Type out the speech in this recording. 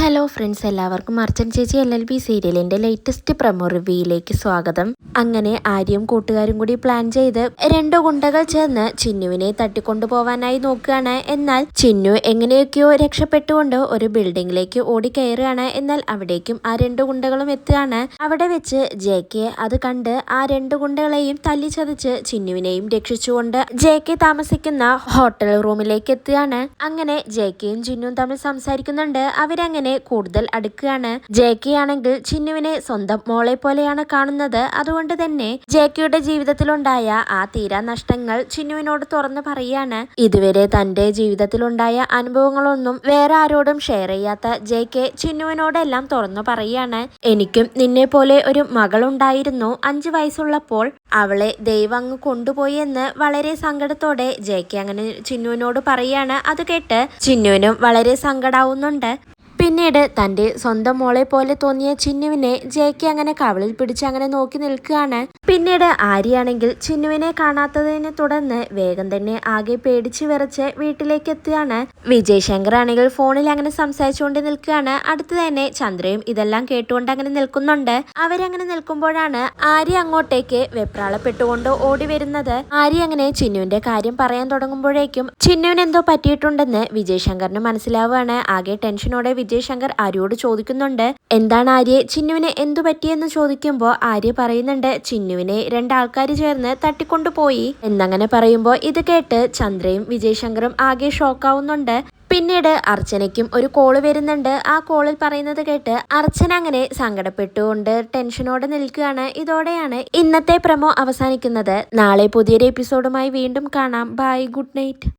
Hello friends, എല്ലാവർക്കും അർച്ചൻ ചേച്ചി LLB സീരിയലിന്റെ ലേറ്റസ്റ്റ് പ്രൊമോ റിവ്യൂയിലേക്ക് സ്വാഗതം. അങ്ങനെ ആര്യയും കൂട്ടുകാരും കൂടി പ്ലാൻ ചെയ്ത് രണ്ടു ഗുണ്ടകൾ ചേർന്ന് ചിന്നുവിനെ തട്ടിക്കൊണ്ടുപോവാനായി നോക്കുകയാണ്. എന്നാൽ ചിന്നു എങ്ങനെയൊക്കെയോ രക്ഷപ്പെട്ടുകൊണ്ട് ഒരു ബിൽഡിങ്ങിലേക്ക് ഓടിക്കയറുകയാണ്. എന്നാൽ അവിടേക്കും ആ രണ്ടു ഗുണ്ടകളും എത്തുകയാണ്. അവിടെ വെച്ച് JK അത് കണ്ട് ആ രണ്ടു ഗുണ്ടകളെയും തല്ലിച്ചതച്ച് ചിന്നുവിനെയും രക്ഷിച്ചുകൊണ്ട് JK താമസിക്കുന്ന ഹോട്ടൽ റൂമിലേക്ക് എത്തുകയാണ്. അങ്ങനെ JKയും ചിന്നുവും തമ്മിൽ സംസാരിക്കുന്നുണ്ട്. അവരങ്ങനെ കൂടുതൽ അടുക്കുകയാണ്. JK ആണെങ്കിൽ ചിന്നുവിനെ സ്വന്തം മോളെ പോലെയാണ് കാണുന്നത്. അതുകൊണ്ട് തന്നെ JKയുടെ ജീവിതത്തിലുണ്ടായ ആ തീരാ നഷ്ടങ്ങൾ ചിന്നുവിനോട് തുറന്നു പറയാണ്. ഇതുവരെ തന്റെ ജീവിതത്തിലുണ്ടായ അനുഭവങ്ങളൊന്നും വേറെ ആരോടും ഷെയർ ചെയ്യാത്ത JK ചിന്നുവിനോടെല്ലാം തുറന്നു പറയാണ്. എനിക്കും നിന്നെ പോലെ ഒരു മകളുണ്ടായിരുന്നു. 5 വയസ്സുള്ളപ്പോൾ അവളെ ദൈവം അങ്ങ് കൊണ്ടുപോയി എന്ന് വളരെ സങ്കടത്തോടെ JK അങ്ങനെ ചിന്നുവിനോട് പറയാണ്. അത് കേട്ട് ചിന്നുവിനും വളരെ സങ്കടാവുന്നുണ്ട്. പിന്നീട് തന്റെ സ്വന്തം മോളെ പോലെ തോന്നിയ ചിന്നുവിനെ JK അങ്ങനെ കവളിൽ പിടിച്ച് അങ്ങനെ നോക്കി നിൽക്കുകയാണ്. പിന്നീട് ആര്യയാണെങ്കിൽ ചിന്നുവിനെ കാണാത്തതിനെ തുടർന്ന് വേഗം തന്നെ ആകെ പേടിച്ച് വിറച്ച് വീട്ടിലേക്ക് എത്തുകയാണ്. വിജയ് ശങ്കർ ആണെങ്കിൽ ഫോണിൽ അങ്ങനെ സംസാരിച്ചുകൊണ്ട് നിൽക്കുകയാണ്. അടുത്ത് തന്നെ ചന്ദ്രയും ഇതെല്ലാം കേട്ടുകൊണ്ട് അങ്ങനെ നിൽക്കുന്നുണ്ട്. അവരങ്ങനെ നിൽക്കുമ്പോഴാണ് ആര്യ അങ്ങോട്ടേക്ക് വെപ്രാളപ്പെട്ടുകൊണ്ട് ഓടി വരുന്നത്. ആര്യ അങ്ങനെ ചിന്നുവിന്റെ കാര്യം പറയാൻ തുടങ്ങുമ്പോഴേക്കും ചിന്നുവിന് എന്തോ പറ്റിയിട്ടുണ്ടെന്ന് വിജയ് ശങ്കറിന് മനസ്സിലാവുകയാണ്. ആകെ ടെൻഷനോടെ വിജയ് ശങ്കർ ആര്യയോട് ചോദിക്കുന്നുണ്ട്, എന്താണ് ആര്യ, ചിന്നുവിന് എന്തു പറ്റിയെന്ന് ചോദിക്കുമ്പോൾ ആര്യ പറയുന്നുണ്ട്, ചിന്നുവിനെ 2 ആൾക്കാർ ചേർന്ന് തട്ടിക്കൊണ്ടുപോയി എന്നങ്ങനെ പറയുമ്പോൾ ഇത് കേട്ട് ചന്ദ്രയും വിജയ് ശങ്കറും ആകെ ഷോക്കാവുന്നുണ്ട്. പിന്നീട് അർച്ചനയ്ക്കും ഒരു കോള് വരുന്നുണ്ട്. ആ കോളിൽ പറയുന്നത് കേട്ട് അർച്ചന അങ്ങനെ സങ്കടപ്പെട്ടുകൊണ്ട് ടെൻഷനോടെ നിൽക്കുകയാണ്. ഇതോടെയാണ് ഇന്നത്തെ പ്രൊമോ അവസാനിക്കുന്നത്. നാളെ പുതിയൊരു എപ്പിസോഡുമായി വീണ്ടും കാണാം. Bye, good night.